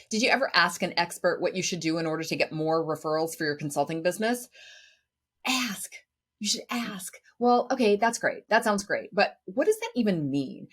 Did you ever ask an expert what you should do in order to get more referrals for your consulting business? Ask. You should ask. Well, okay, that's great. That sounds great. But what does that even mean?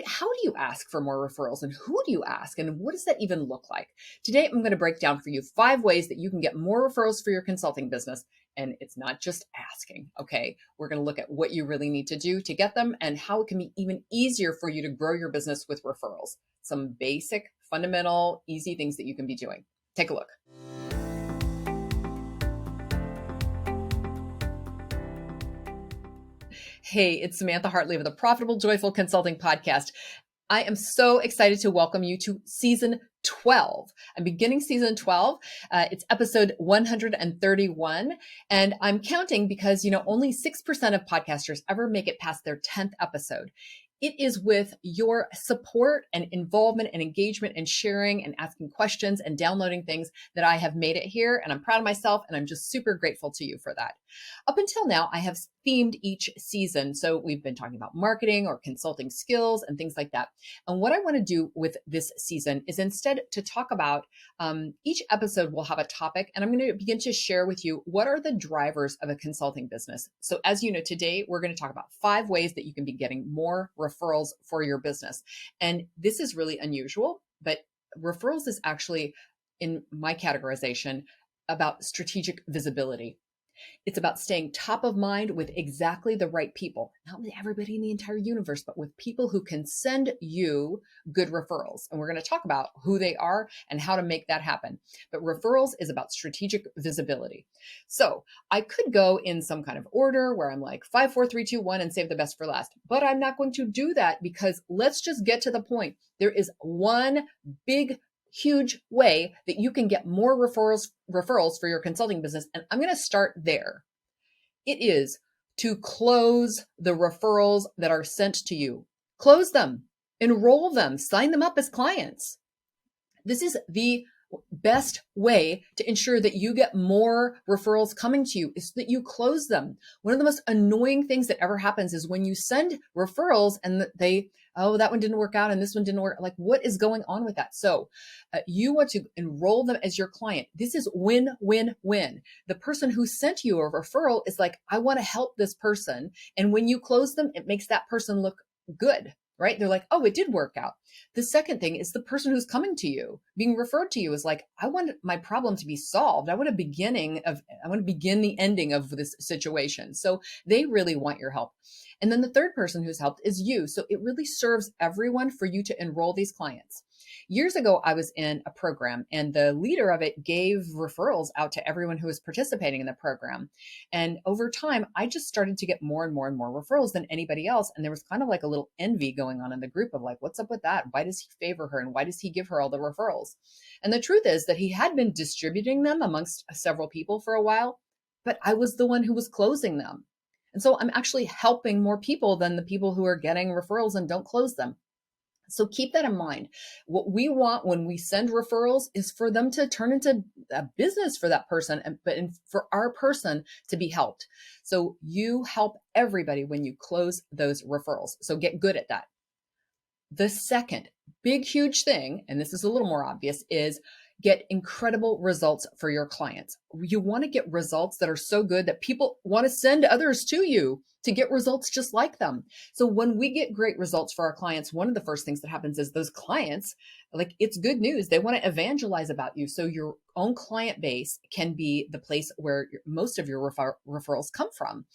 How do you ask for more referrals and who do you ask? And what does that even look like? Today, I'm going to break down for you 5 ways that you can get more referrals for your consulting business. And it's not just asking, okay? We're going to look at what you really need to do to get them and how it can be even easier for you to grow your business with referrals. Some basic, fundamental, easy things that you can be doing. Take a look. Hey, it's Samantha Hartley of the Profitable Joyful Consulting Podcast. I am so excited to welcome you to season 12. I'm beginning season 12. It's episode 131. And I'm counting because, only 6% of podcasters ever make it past their 10th episode. It is with your support and involvement and engagement and sharing and asking questions and downloading things that I have made it here. And I'm proud of myself. And I'm just super grateful to you for that. Up until now, I have themed each season. So we've been talking about marketing or consulting skills and things like that. And what I want to do with this season is instead to talk about each episode will have a topic. And I'm going to begin to share with you what are the drivers of a consulting business. So as you know, today we're going to talk about 5 ways that you can be getting more referrals for your business. And this is really unusual, but referrals is actually, in my categorization, about strategic visibility. It's about staying top of mind with exactly the right people, not with everybody in the entire universe, but with people who can send you good referrals. And we're going to talk about who they are and how to make that happen. But referrals is about strategic visibility. So I could go in some kind of order where I'm like 5, 4, 3, 2, 1 and save the best for last, but I'm not going to do that because let's just get to the point. There is one big huge way that you can get more referrals for your consulting business. And I'm going to start there. It is to close the referrals that are sent to you. Close them, enroll them, sign them up as clients. This is the best way to ensure that you get more referrals coming to you is that you close them. One of the most annoying things that ever happens is when you send referrals and that one didn't work out and this one didn't work. Like, what is going on with that? So you want to enroll them as your client. This is win, win, win. The person who sent you a referral is like, I want to help this person. And when you close them, it makes that person look good. Right? They're like, oh, it did work out. The second thing is the person who's coming to you, being referred to you is like, I want my problem to be solved. I want to begin the ending of this situation. So they really want your help. And then the third person who's helped is you. So it really serves everyone for you to enroll these clients. Years ago, I was in a program and the leader of it gave referrals out to everyone who was participating in the program. And over time, I just started to get more and more and more referrals than anybody else. And there was kind of like a little envy going on in the group of like, what's up with that? Why does he favor her? And why does he give her all the referrals? And the truth is that he had been distributing them amongst several people for a while, but I was the one who was closing them. And so I'm actually helping more people than the people who are getting referrals and don't close them. So keep that in mind. What we want when we send referrals is for them to turn into a business for that person, but for our person to be helped. So you help everybody when you close those referrals. So get good at that. The second big, huge thing, and this is a little more obvious, is get incredible results for your clients. You want to get results that are so good that people want to send others to you to get results just like them. So when we get great results for our clients, one of the first things that happens is those clients, like, it's good news. They want to evangelize about you. So your own client base can be the place where most of your referrals come from.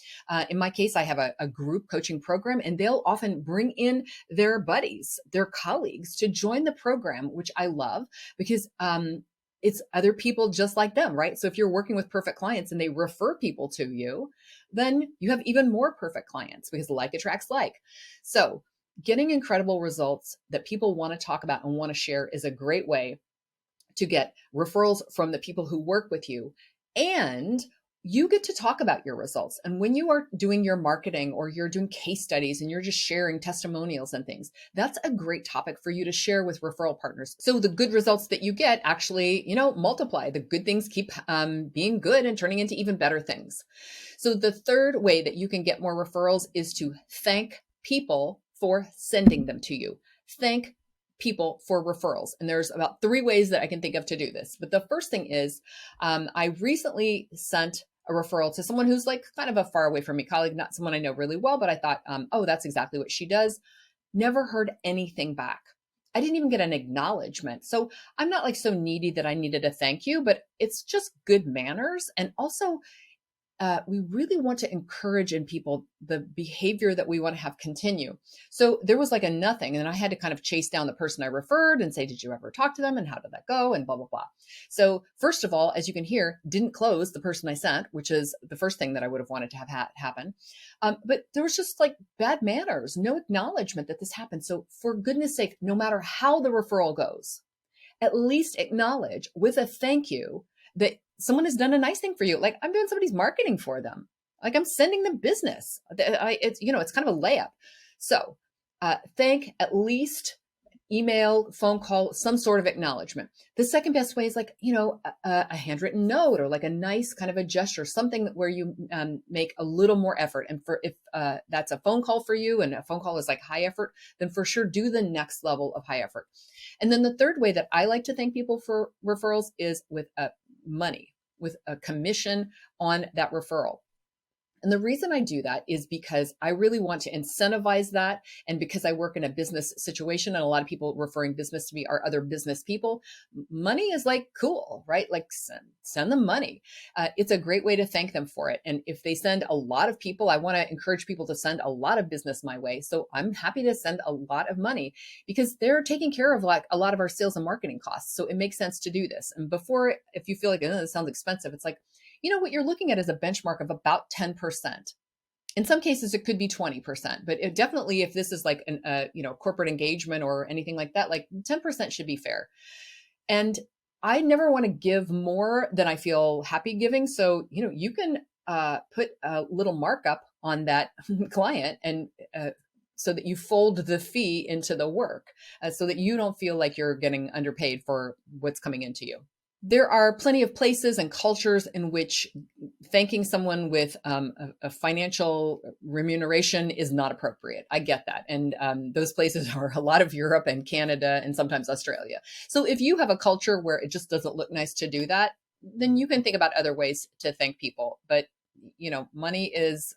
In my case, I have a group coaching program, and they'll often bring in their buddies, their colleagues to join the program, which I love because it's other people just like them, right? So if you're working with perfect clients and they refer people to you, then you have even more perfect clients because like attracts like. So getting incredible results that people want to talk about and want to share is a great way to get referrals from the people who work with you. And you get to talk about your results. And when you are doing your marketing or you're doing case studies and you're just sharing testimonials and things, that's a great topic for you to share with referral partners. So the good results that you get actually, multiply. The good things keep being good and turning into even better things. So the third way that you can get more referrals is to thank people for sending them to you. Thank people for referrals. And there's about 3 ways that I can think of to do this. But the first thing is I recently sent a referral to someone who's like kind of a far away from me colleague, not someone I know really well, but I thought, oh, that's exactly what she does. Never heard anything back. I didn't even get an acknowledgement. So I'm not like so needy that I needed a thank you, but it's just good manners. And also, we really want to encourage in people the behavior that we want to have continue. So there was like a nothing. And then I had to kind of chase down the person I referred and say, did you ever talk to them? And how did that go? And blah, blah, blah. So first of all, as you can hear, didn't close the person I sent, which is the first thing that I would have wanted to have happen. But there was just like bad manners, no acknowledgement that this happened. So for goodness sake, no matter how the referral goes, at least acknowledge with a thank you that someone has done a nice thing for you. Like I'm doing somebody's marketing for them. Like I'm sending them business. It's kind of a layup. So thank, at least email, phone call, some sort of acknowledgement. The second best way is like, a handwritten note or like a nice kind of a gesture, something where you make a little more effort. And if that's a phone call for you and a phone call is like high effort, then for sure do the next level of high effort. And then the third way that I like to thank people for referrals is with money, with a commission on that referral. And the reason I do that is because I really want to incentivize that. And because I work in a business situation and a lot of people referring business to me are other business people, money is like cool, right? Like send them money. It's a great way to thank them for it. And if they send a lot of people, I want to encourage people to send a lot of business my way. So I'm happy to send a lot of money because they're taking care of like a lot of our sales and marketing costs. So it makes sense to do this. And before, if you feel like, oh, this sounds expensive, it's like, what you're looking at is a benchmark of about 10%. In some cases, it could be 20%, but it definitely, if this is like an, corporate engagement or anything like that, like 10% should be fair. And I never want to give more than I feel happy giving. So, you can put a little markup on that client and so that you fold the fee into the work so that you don't feel like you're getting underpaid for what's coming into you. There are plenty of places and cultures in which thanking someone with a financial remuneration is not appropriate. I get that. And those places are a lot of Europe and Canada and sometimes Australia. So if you have a culture where it just doesn't look nice to do that, then you can think about other ways to thank people. But money is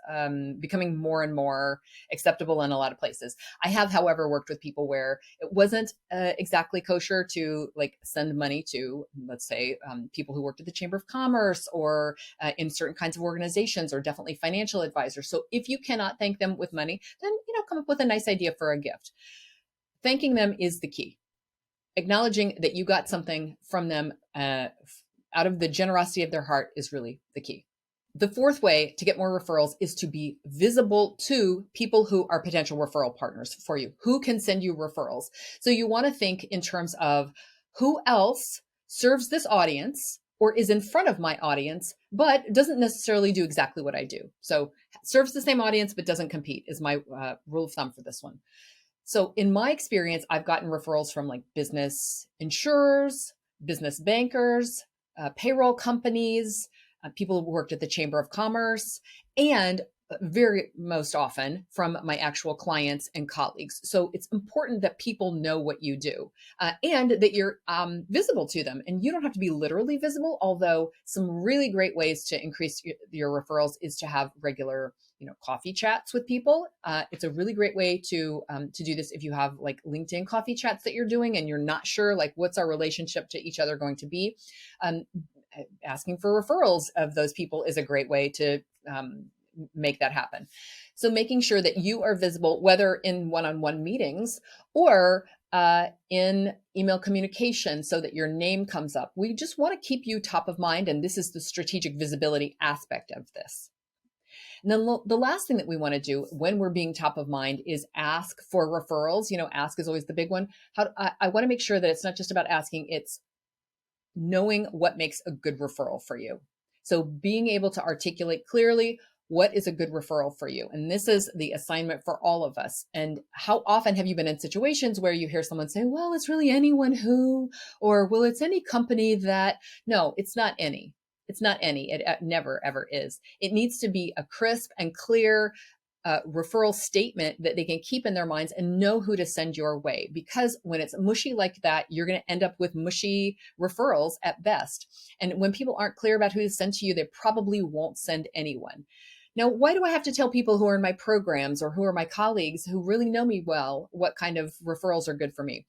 becoming more and more acceptable in a lot of places. I have, however, worked with people where it wasn't exactly kosher to like send money to, let's say, people who worked at the Chamber of Commerce or in certain kinds of organizations or definitely financial advisors. So if you cannot thank them with money, then, come up with a nice idea for a gift. Thanking them is the key. Acknowledging that you got something from them out of the generosity of their heart is really the key. The fourth way to get more referrals is to be visible to people who are potential referral partners for you, who can send you referrals. So you want to think in terms of who else serves this audience or is in front of my audience, but doesn't necessarily do exactly what I do. So serves the same audience, but doesn't compete is my rule of thumb for this one. So in my experience, I've gotten referrals from like business insurers, business bankers, payroll companies, people who worked at the Chamber of Commerce, and very most often from my actual clients and colleagues. So it's important that people know what you do and that you're visible to them. And you don't have to be literally visible, although some really great ways to increase your referrals is to have regular coffee chats with people. It's a really great way to do this if you have like LinkedIn coffee chats that you're doing and you're not sure like what's our relationship to each other going to be. Asking for referrals of those people is a great way to make that happen. So making sure that you are visible, whether in one-on-one meetings or in email communication so that your name comes up. We just want to keep you top of mind. And this is the strategic visibility aspect of this. And then the last thing that we want to do when we're being top of mind is ask for referrals. Ask is always the big one. I want to make sure that it's not just about asking, it's knowing what makes a good referral for you. So being able to articulate clearly what is a good referral for you. And this is the assignment for all of us. And how often have you been in situations where you hear someone say, well, it's really anyone who, or well, it's any company that, no, it's not any. It's not any. It never, ever is. It needs to be a crisp and clear referral statement that they can keep in their minds and know who to send your way. Because when it's mushy like that, you're going to end up with mushy referrals at best. And when people aren't clear about who to send to you, they probably won't send anyone. Now, why do I have to tell people who are in my programs or who are my colleagues who really know me well what kind of referrals are good for me?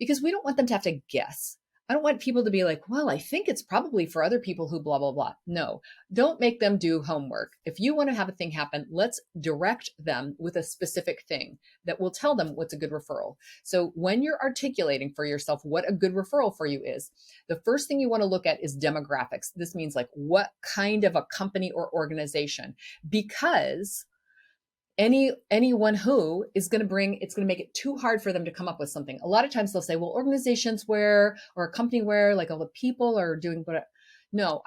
Because we don't want them to have to guess. I don't want people to be like, well, I think it's probably for other people who blah, blah, blah. No, don't make them do homework. If you want to have a thing happen, let's direct them with a specific thing that will tell them what's a good referral. So when you're articulating for yourself what a good referral for you is, the first thing you want to look at is demographics. This means like what kind of a company or organization, because anyone who is going to it's going to make it too hard for them to come up with something. A lot of times they'll say, well, organizations where, or a company where, like all the people are doing, but no,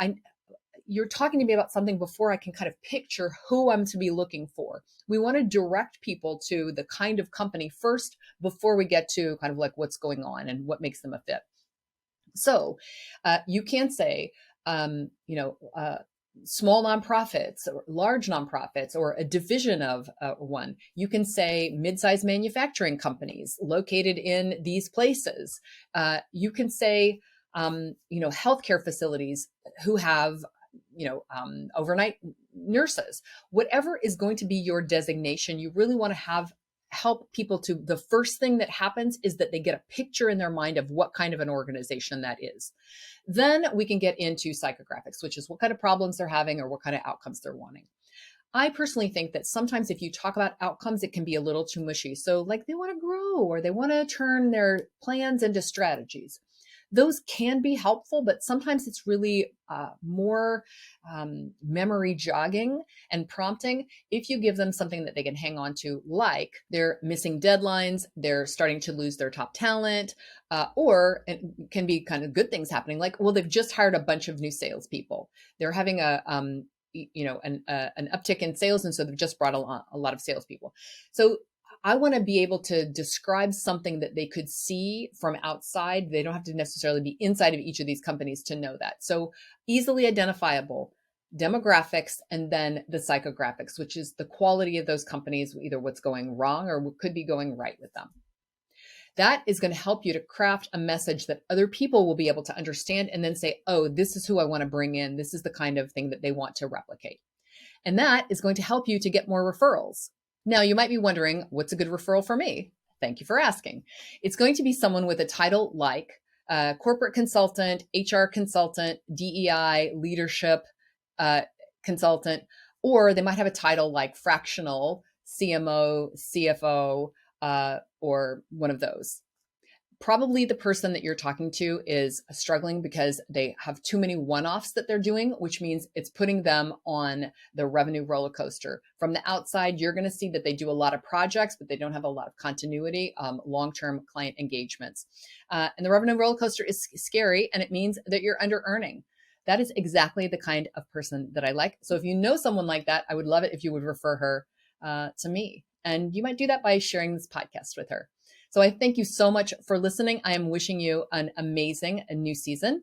you're talking to me about something before I can kind of picture who I'm to be looking for. We want to direct people to the kind of company first before we get to kind of like what's going on and what makes them a fit. So you can say, small nonprofits or large nonprofits or a division of one. You can say mid-sized manufacturing companies located in these places. You can say, healthcare facilities who have, overnight nurses. Whatever is going to be your designation, you really want to help people to, the first thing that happens is that they get a picture in their mind of what kind of an organization that is. Then we can get into psychographics, which is what kind of problems they're having or what kind of outcomes they're wanting. I personally think that sometimes if you talk about outcomes, it can be a little too mushy. So like they want to grow or they want to turn their plans into strategies. Those can be helpful, but sometimes it's really more memory jogging and prompting if you give them something that they can hang on to, like they're missing deadlines, they're starting to lose their top talent, or it can be kind of good things happening, like, well, they've just hired a bunch of new salespeople. They're having an uptick in sales, and so they've just brought a lot of salespeople. So I want to be able to describe something that they could see from outside. They don't have to necessarily be inside of each of these companies to know that. So easily identifiable demographics, and then the psychographics, which is the quality of those companies, either what's going wrong or what could be going right with them. That is going to help you to craft a message that other people will be able to understand and then say, oh, this is who I want to bring in. This is the kind of thing that they want to replicate. And that is going to help you to get more referrals. Now, you might be wondering, what's a good referral for me? Thank you for asking. It's going to be someone with a title like corporate consultant, HR consultant, DEI, leadership consultant, or they might have a title like fractional, CMO, CFO, or one of those. Probably the person that you're talking to is struggling because they have too many one-offs that they're doing, which means it's putting them on the revenue roller coaster. From the outside, you're going to see that they do a lot of projects, but they don't have a lot of continuity, long-term client engagements. And the revenue roller coaster is scary, and it means that you're under-earning. That is exactly the kind of person that I like. So if you know someone like that, I would love it if you would refer her to me. And you might do that by sharing this podcast with her. So I thank you so much for listening. I am wishing you an amazing new season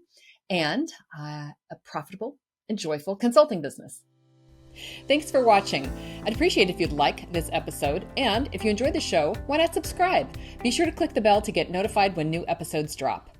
and a profitable and joyful consulting business. Thanks for watching. I'd appreciate if you'd like this episode. And if you enjoyed the show, why not subscribe? Be sure to click the bell to get notified when new episodes drop.